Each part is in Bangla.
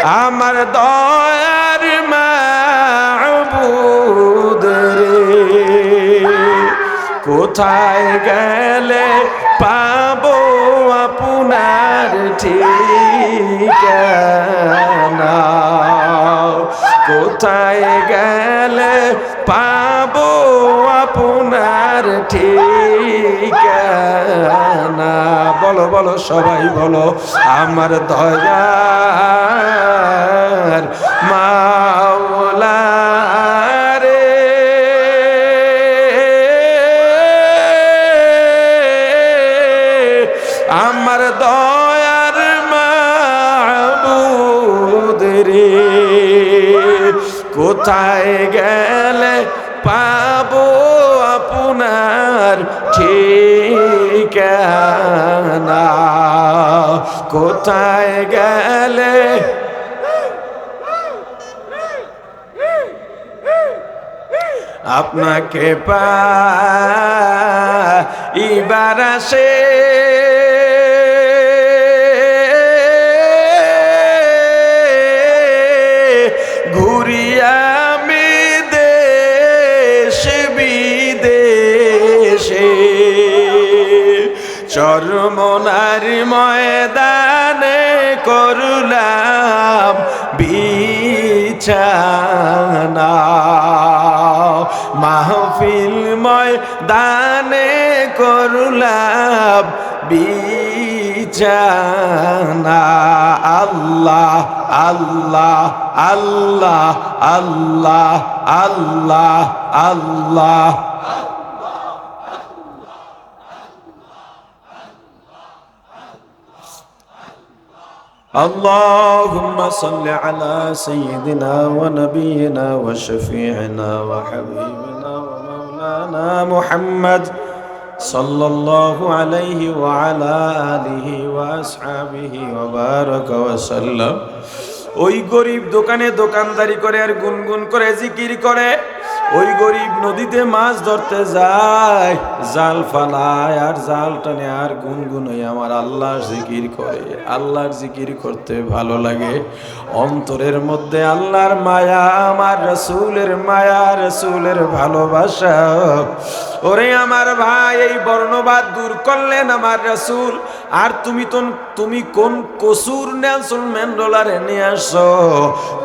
আমার দয়ার মাবুদ রে, কোথায় গেলে পাবো আপনার ঠিকানা, কোথায় গেলে পাবো আপনার ঠিকানা। বলো বলো সবাই বলো, আমার দয়ার মাওলা রে, আমার দয়ার মাবুদ রে, কোথায় গেলে পাবো আপনার ঠিকানা, কোথায় গেলে আপনাকে পাইবার আসে, ঘুরি আমি দেশ বিদেশে, চরমনার ময়দানে করলাম বিছানা, মাহফিল ময়দানে করলাম বিছানা। আল্লাহ আল্লাহ আল্লাহ আল্লাহ আল্লাহ আল্লাহ, اللهم صل على سيدنا ونبينا وشفيعنا وحبيبنا ومولانا محمد صلى الله عليه وعلى آله وأصحابه وبارك وسلم। ওই গরিব দোকানে দোকানদারি করে আর গুনগুন করে জিকির করে, ওই গরিব নদীতে মাছ ধরতে যায়, জাল ফালায় আর জাল টানে আর গুনগুনে আমার আল্লাহর জিকির করে। আল্লাহর জিকির করতে ভালো লাগে, অন্তরের মধ্যে আল্লাহর মায়া, আমার রাসূলের মায়া, রাসূলের ভালোবাসা। ওরে আমার ভাই, এই বর্ণবাদ দূর করলেন আমার রাসূল, আর তুমি কোন কসুর নেলসন ম্যান্ডেলারে নিয়ে আসছো?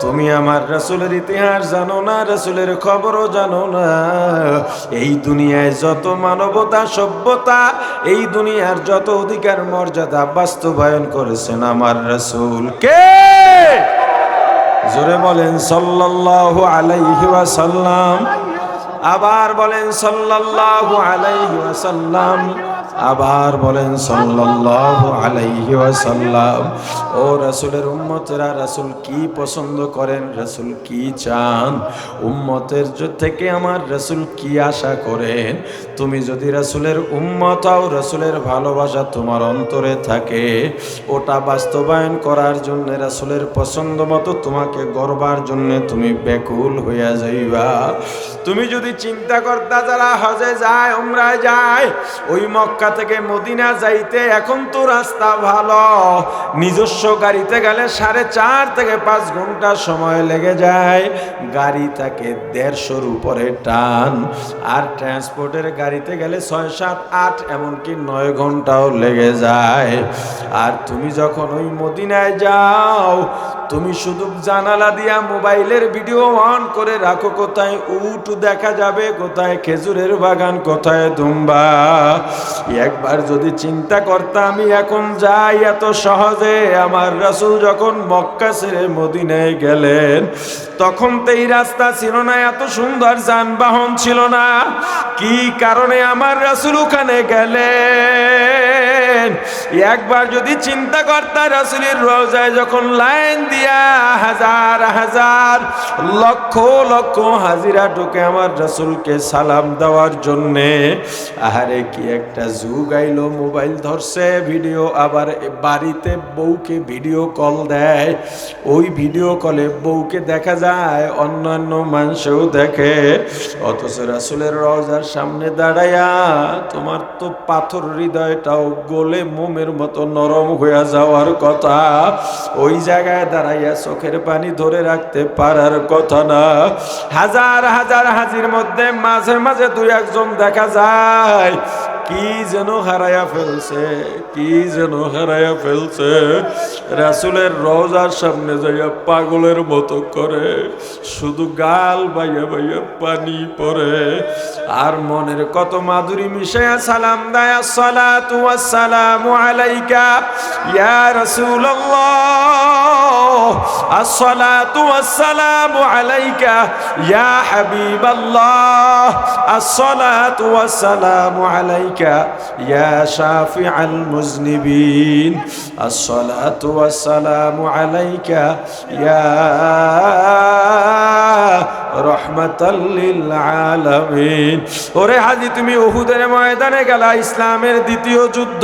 তুমি আমার রাসূলের ইতিহাস জানো না, রাসূলের খবরও জানো না। এই দুনিয়ায় যত মানবতা সভ্যতা, এই দুনিয়ার যত অধিকার মর্যাদা বাস্তবায়ন করেছেন আমার রাসূল। কে? জোরে বলেন সাল্লাল্লাহু আলাইহি ওয়াসাল্লাম। আবার বলেন সাল্লাল্লাহু আলাইহি ওয়াসাল্লাম। আবার বলেন সাল্লাল্লাহু আলাইহি ওয়াসাল্লাম। ও রাসূলের উম্মতেরা, রাসূল কি পছন্দ করেন, রাসূল কি চান, উম্মতের থেকে আমার রাসূল কি আশা করেন? তুমি যদি রাসূলের উম্মত হও, রাসূলের ভালোবাসা তোমার অন্তরে থাকে, ওটা বাস্তবায়ন করার জন্য, রাসূলের পছন্দ মতো তোমাকে গড়বার জন্য তুমি ব্যাকুল হইয়া যাইবা। তুমি যদি চিন্তা করতা যারা হজে যায়, উমরায় যায়, ওই মক্কা থেকে মদিনা যাইতে এখন তো রাস্তা ভালো, নিজস্ব গাড়িতে গেলে 4.5 থেকে 5 ঘন্টা সময় লেগে যায়, গাড়ি থাকে 150-র উপরে টান, আর ট্রান্সপোর্টের গাড়িতে গেলে 6, 7, 8 এমনকি 9 ঘন্টাও লেগে যায়। আর তুমি যখন ওই মদিনায় যাও, তুমি শুধু জানালা দিয়া মোবাইলের ভিডিও অন করে রাখো, কোথায় উট দেখা যাবে, কোথায় খেজুরের বাগান, কোথায় দুম্বা। একবার যদি চিন্তা করতাম আমি এখন যাই এত সহজে, আমার রাসূল যখন মক্কা ছেড়ে মদিনায় গেলেন তখন তো এই রাস্তা ছিল না, এত সুন্দর যানবাহন ছিল না। কি কারণে আমার রাসূল ওখানে গেলেন? একবার যদি চিন্তা করতা, রাসূলের রওজায় যখন লাইন দিয়া হাজার হাজার লক্ষ লক্ষ হাজিরা ঢুকে আমার রাসূলকে সালাম দেওয়ার জন্যে, আহারে কি একটা যুগ আইলো, মোবাইল ধরছে ভিডিও, আবার বাড়িতে বউকে ভিডিও কল দেয়, ওই ভিডিও কলে বউকে দেখা যায়, অন্যান্য মানুষও দেখে, অথচ রাসূলের রওজার সামনে দাঁড়ায়া তোমার তো পাথর হৃদয়টাও গোল পড়লে মোমের মতো নরম হয়ে যাওয়ার কথা, ওই জায়গায় দাঁড়াইয়া চোখের পানি ধরে রাখতে পারার কথা না। হাজার হাজার হাজির মধ্যে মাঝে মাঝে দুই একজন দেখা যায় কি যেন হারায়া ফেলছে, কি যেন হারায়া ফেলছে। রাসূলের রওজার সামনে যাইয়া পাগলের মতো করে শুধু গাল বাইয়া বাইয়া পানি পড়ে, আর মনের কত মাধুরী মিশায়া সালাম দেয়, আসসালাতু ওয়াসসালামু আলাইকা ইয়া রাসূলুল্লাহ, আসসালাতু ওয়াসসালামু আলাইকা ইয়া হাবিবাল্লাহ, আসসালাতু ওয়াসসালামু আলাইকা ইয়া শাফিআল মুজনিবিন, আসসালাতু ওয়াসসালামু আলাইকা ইয়া রহমাতাল লিল আলামিন। ওরে হাজী, তুমি উহুদের ময়দানে গেলা, ইসলামের দ্বিতীয় যুদ্ধ,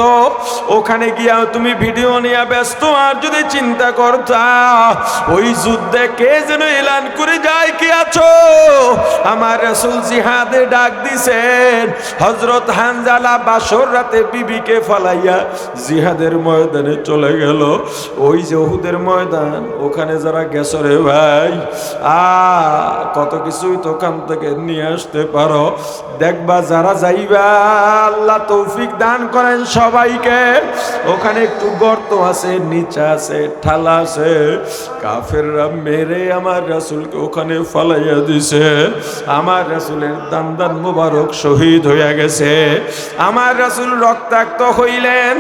ওখানে গিয়া তুমি ভিডিও নিয়ে ব্যস্ত, আর যদি চিন্তা করতা ওই যুদ্ধে কে যেন এলান করে যায় কি আছো, আমার রাসূল জিহাদে ডাক দিছেন। হযরত হানজালা বাসর রাতে বিবিকে ফালাইয়া জিহাদের ময়দানে চলে গেল। ওই যে উহুদের ময়দান, ওখানে যারা গেছো রে ভাই, কত কিছুই তো ওখান থেকে নিয়ে আসতে পারো। দেখবা যারা যাইবা, আল্লাহ তৌফিক দান করেন সবাইকে, ওখানে একটু গর্ত আছে, নিচা আছে, ঠালা আছে, কাফেররা মেরে আমার রাসূলকে ওখানে ফালাইয়া দিছে। আমার রাসূলের দান দান মুবারক শহীদ হইয়া গেছে, আমার রাসূল রক্তাক্ত হইলেন।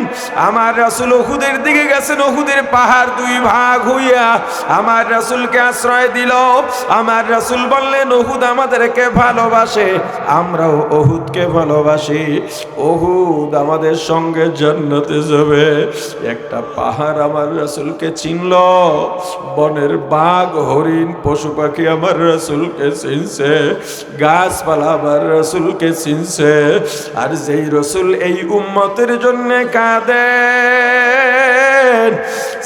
আমার রাসূল উহুদের দিকে গেছেন, উহুদের পাহাড় দুই ভাগ হইয়া আমার রাসূলকে আশ্রয় দিল। আমার রাসূল বললেন, উহুদ আমাদেরকে ভালোবাসে, আমরাও উহুদকে ভালোবাসি, উহুদ আমাদের সঙ্গে জান্নাতে যাবে। একটা পাহাড় আমার রাসূলকে চিনল, বনের বাঘ হরিণ পশু পাখি আমার রাসূলকে চিনছে, গাছপালা আমার রাসূলকে চিনছে। আর যেই রাসূল এই উম্মতের জন্য কাঁদেন,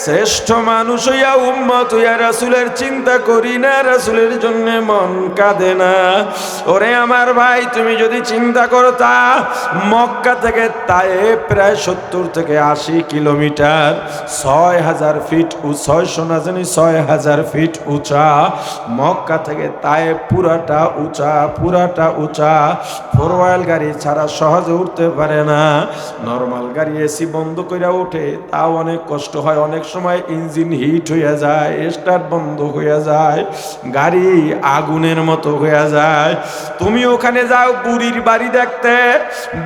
শ্রেষ্ঠ মানুষ হইয়া উম্মত হইয়া রাসূলের চিন্তা করি না, রাসূলের জন্য মন কাঁদে না। ওরে আমার ভাই, তুমি যদি চিন্তা করতা মক্কা থেকে তায়েফ প্রায় 70 থেকে 80 কিলোমিটার, 6000 ফিট, 600 না জানি 6000 ফিট উঁচা, মক্কা থেকে তায়েফ পুরাটা উঁচা, পুরাটা উঁচা। 4 হুইল গাড়ি ছাড়া সহজে উঠতে পারে না, নরমাল গাড়ি এসি বন্ধ করে ওঠে, তাও অনেক কষ্ট হয়, অনেক সময় ইঞ্জিন হিট হইয়া যায়, স্টার্ট বন্ধ হইয়া যায়, গাড়ি আগুনের মতো হইয়া যায়। তুমি ওখানে যাও বুড়ির বাড়ি দেখতে,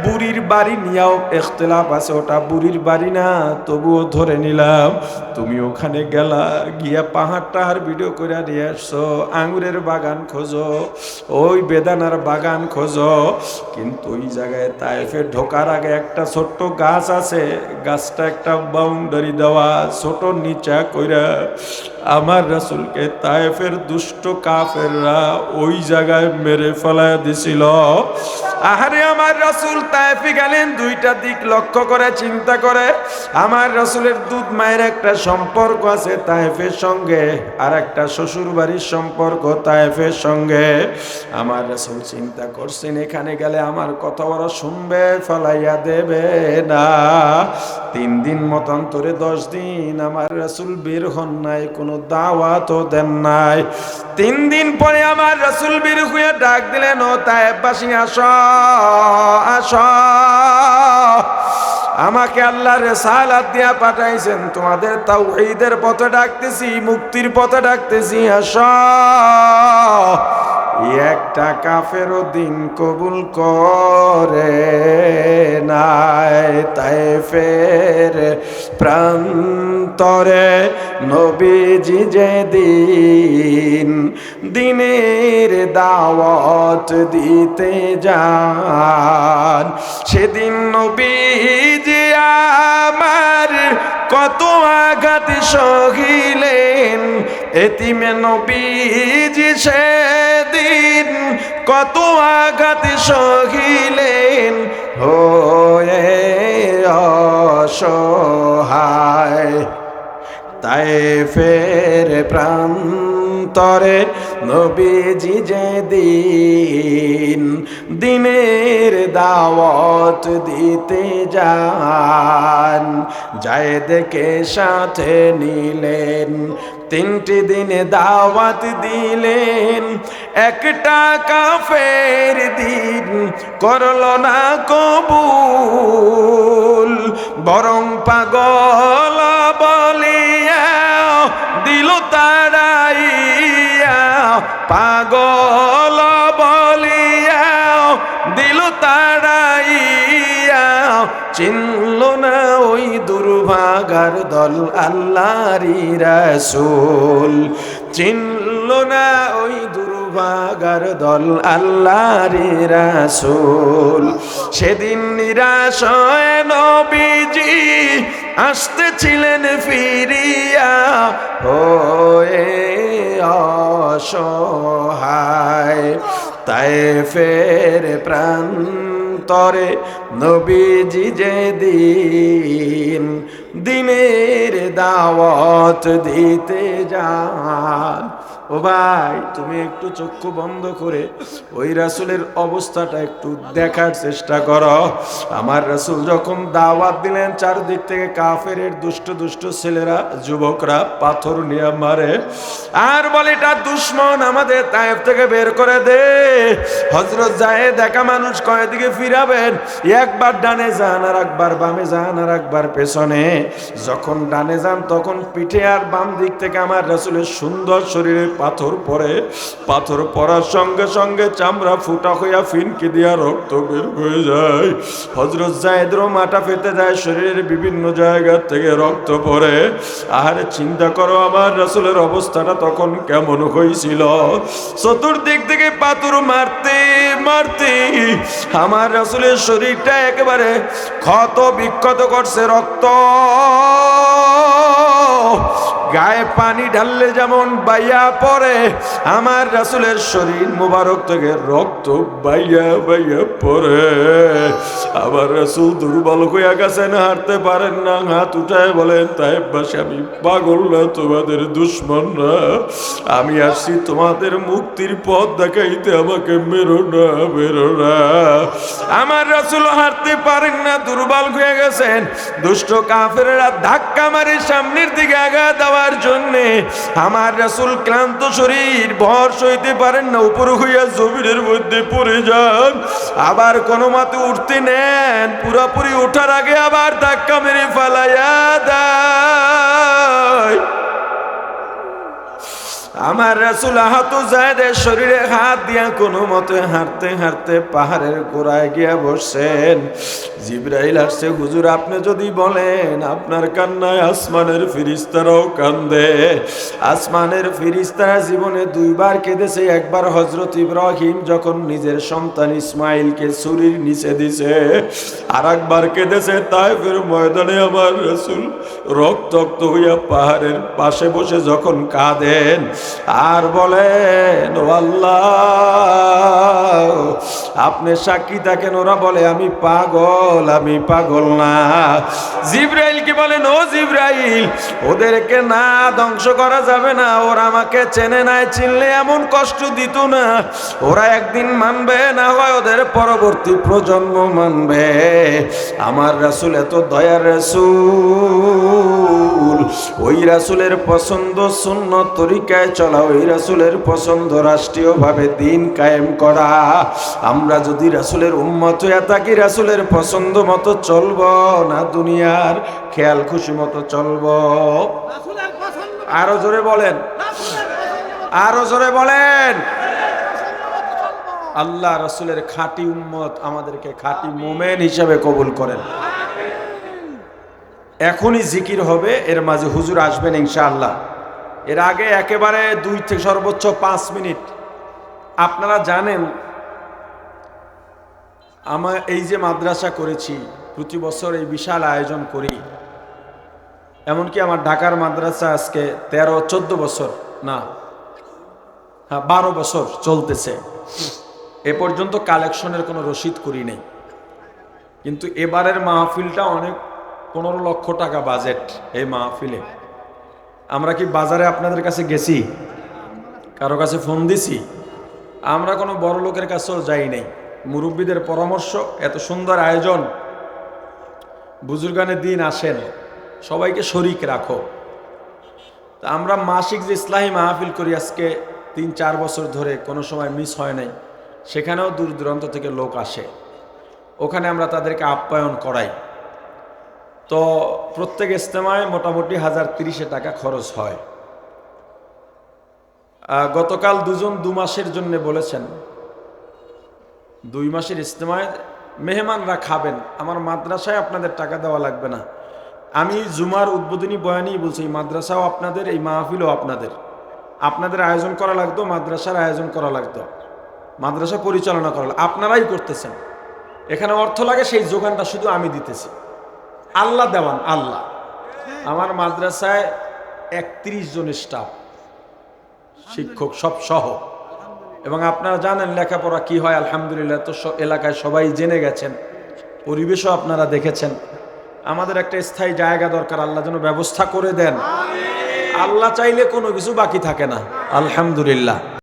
বুড়ির বাড়ি নিয়েও ইখতিলাফ আছে, ওটা বুড়ির বাড়ি না, তবুও ধরে নিলাম। তুমি ওখানে গেলা, গিয়া পাহাড়টা আর ভিডিও করে নিয়ে আসছো, আঙুরের বাগান খোঁজো, ওই বেদানার বাগান খোঁজো, কিন্তু ওই জায়গায় তায়েফে ঢোকার আগে একটা ছোট্ট গাছ আছে, গাছটা একটা বাউন্ডারি দেওয়া, ছোট নিচা কইরা আমার রাসূলকে তায়েফের দুষ্ট কাফেররা ওই জায়গায় মেরে ফেলায় দিছিল। আহারে আমার রাসূল তায়েফে গেলেন, দুইটা দিক লক্ষ্য করে চিন্তা করে। আমার রাসূলের দুধ মায়ের একটা সম্পর্ক আছে তায়েফের সঙ্গে, আর একটা শ্বশুর বাড়ির সম্পর্ক তায়েফের সঙ্গে। আমার রাসূল চিন্তা করছেন, এখানে গেলে আমার কথা ওরা শুনবে, ফলাইয়া দেবে না। 3 দিন মতান্তরে 10 দিন আমার রাসূল বের হন নাই, কোনো দাওয়াতও দেন নাই। 3 দিন পরে আমার রাসূল বের হইয়া ডাক দিলেন, ও তায়েফবাসী আসো, আসো, আমাকে আল্লাহ রিসালাত দিয়া পাঠাইছেন, তোমাদের তাওহীদের পথে ডাকতেছি, মুক্তির পথে ডাকতেছি, আসো। একটা কাফেরও দিন কবুল করে নাই। তায়েফের প্রান্তরে নবীজি যেদিন দিনের দাওয়াত দিতে যান, সেদিন নবীজি আমার কত আঘাত সহিলেন, এতিমে নবীজি সেদিন কত আঘাত সহিলেন, হয়ে অসহায় তায়েফের প্রান্তরে নবীজি যেদিন দিনের দাওয়াত দিতে যান, যায়েদকে সাথে নিলেন, 3টি দিনে দাওয়াত দিলেন। একটা কাফের দিন করল না কবুল, বরং পাগল বলিয়া দিল তাড়াইয়া, পাগল বলিয়া দিল তাড়াইয়া। চিনল না ওই দুর্ভাগার দল আল্লাহরই রাসূল, চিনল না ওই দুর্ভাগার দল আল্লাহরই রাসূল। সেদিন নিরাশ হয়ে নবীজি আসতেছিলেন ফিরিয়া, হয়ে অসহায়। তায়েফের প্রান্তরে নবীজি যেদিন দিনের দাওয়াত দিতে যান। ও ভাই, তুমি একটু চক্ষু বন্ধ করে ওই রাসূলের অবস্থাটা একটু দেখার চেষ্টা করো। আমার রাসূল যখন দাওয়াত দিলেন, চারদিক থেকে কাফের দুষ্ট দুষ্ট ছেলেরা, যুবকরা পাথর নিয়ে মারে আর বলে এটা দুশমন, আমাদের তায়েফ থেকে বের করে দে। হযরত যায়েদ একা মানুষ, কয়দিকে ফিরাবেন? একবার ডানে যান, আর একবার বামে যান, আর একবার পেছনে। যখন ডানে যান তখন পিঠে আর বাম দিক থেকে আমার রাসূলের সুন্দর শরীরে পাথর পড়ে। পাথর পড়ার সঙ্গে সঙ্গে চামড়া ফুটা হইয়া ফিনকি দিয়া রক্ত বের হয়ে যায়। হযরত যায়েদেরও মাথা ফেটে যায়, শরীরের বিভিন্ন জায়গা থেকে রক্ত পড়ে। আর চিন্তা করো আমার রাসূলের অবস্থাটা তখন কেমন হয়েছিল। চতুর্দিক থেকে পাথর মারতে মারতে আমার রাসূলের শরীরটা একেবারে ক্ষত বিক্ষত করছে, রক্ত গায়ে পানি ঢাললে যেমন বাইয়া পড়ে, আমার রাসূলের শরীর মুবারক থেকে রক্ত বাইয়া বাইয়া পড়ে। আবার রাসূল দুর্বল হইয়া গেছেন, হাঁটতে পারেন না। হাত উঠায় বলেন, তায়েফবাসী আমি পাগল না, তোমাদের দুশমন না, আমি আসছি তোমাদের মুক্তির পথ দেখাইতে, আমাকে মেরো না, মেরো না। আমার রাসূল হাঁটতে পারেন না, দুর্বল হয়ে গেছেন। দুষ্ট কাফেররা ধাক্কা মারে সামনের দিকে আঘাত দেওয়ার জন্যে। আমার রাসূল ক্লান্ত শরীর, ভর সইতে পারেন না, উপরে হইয়া জমিনের মধ্যে পড়ে যান। আবার কোনো মতে উঠতে নেন, পুরোপুরি ওঠার আগে আবার ধাক্কা মেরে ফালাইয়া দেয়। আমার রাসূল আহত যায়েদের শরীরে হাত দিয়া কোনো মতে হাঁটতে হাঁটতে পাহাড়ের গোড়ায় গিয়া বসছেন। জিবরাইল আসছে, হুজুর আপনি যদি বলেন আপনার কান্নায় আসমানের ফেরেশতারাও কান্দে। আসমানের ফেরেশতারা জীবনে 2 বার কেঁদেছে। একবার হযরত ইব্রাহিম যখন নিজের সন্তান ইসমাইলকে ছুরির নিচে দিছে, আর একবার কেঁদেছে তায়েফের ময়দানে আমার রাসূল রক্তাক্ত হইয়া পাহাড়ের পাশে বসে যখন কাঁদেন আর বলেন, ও আল্লাহ আপনি সাক্ষী থাকেন। ওরা বলে আমি পাগল, আমি পাগল না। জিবরাইলকে বলেন, ও জিবরাইল ওদেরকে না ধ্বংস করা যাবে না, ওরা আমাকে চেনে নাই, চিনলে এমন কষ্ট দিত না। ওরা একদিন মানবে, না হয় ওদের পরবর্তী প্রজন্ম মানবে। আমার রাসূল এত দয়ার রাসূল, ওই রাসূলের পছন্দ সুন্নত তরিকায় চলা, ওই রাসূলের পছন্দ রাষ্ট্রীয়ভাবে দিন কায়েম করা। আমরা যদি রাসূলের উম্মত হয়ে থাকি, রাসূলের পছন্দ মতো চলবো না দুনিয়ার খেয়াল খুশি মতো চলবো? আরো জোরে বলেন, আরো জোরে বলেন। আল্লাহ রাসূলের খাঁটি উম্মত আমাদেরকে খাঁটি মুমিন হিসেবে কবুল করেন। এখনই জিকির হবে, এর মাঝে হুজুর আসবেন ইনশাআল্লাহ। এর আগে একেবারে 2 থেকে সর্বোচ্চ 5 মিনিট। আপনারা জানেন আমার এই যে মাদ্রাসা করেছি, প্রতি বছর এই বিশাল আয়োজন করি। এমনকি আমার ঢাকার মাদ্রাসা আজকে 13-14 বছর না, হ্যাঁ 12 বছর চলতেছে। এ পর্যন্ত কালেকশনের কোনো রসিদ করি নাই, কিন্তু এবারের মাহফিলটা অনেক 15 লক্ষ টাকা বাজেট এই মাহফিলে। আমরা কি বাজারে আপনাদের কাছে গেছি, কারো কাছে ফোন দিছি? আমরা কোনো বড় লোকের কাছেও যাই নাই। মুরব্বীদের পরামর্শ, এত সুন্দর আয়োজন, বুজুর্গানের দিন আসেন, সবাইকে শরিক রাখো। তা আমরা মাসিক যে ইসলাহী মাহফিল করি আজকে ৩-৪ বছর ধরে, কোনো সময় মিস হয় নাই। সেখানেও দূর দূরান্ত থেকে লোক আসে, ওখানে আমরা তাদেরকে আপ্যায়ন করাই। তো প্রত্যেক ইজতেমায় মোটামুটি 1030 টাকা খরচ হয়। গতকাল দুজন 2 মাসের জন্য বলেছেন, 2 মাসের ইজতেমায় মেহমানরা খাবেন, আমার মাদ্রাসায় আপনাদের টাকা দেওয়া লাগবে না। আমি জুমার উদ্বোধনী বয়ানেই বলছি, এই মাদ্রাসাও আপনাদের, এই মাহফিলও আপনাদের। আপনাদের আয়োজন করা লাগতো, মাদ্রাসার আয়োজন করা লাগতো, মাদ্রাসা পরিচালনা করা, আপনারাই করতেছেন। এখানে অর্থ লাগে, সেই যোগানটা শুধু আমি দিতেছি। আল্লাহ দেওয়ান, আল্লাহ। আমার মাদ্রাসায় 31 জন স্টাফ, শিক্ষক সব সহ। এবং আপনারা জানেন লেখাপড়া কি হয়, আলহামদুলিল্লাহ। তো এলাকায় সবাই জেনে গেছেন, পরিবেশও আপনারা দেখেছেন। আমাদের একটা স্থায়ী জায়গা দরকার, আল্লাহ যেন ব্যবস্থা করে দেন। আল্লাহ চাইলে কোনো কিছু বাকি থাকে না, আলহামদুলিল্লাহ।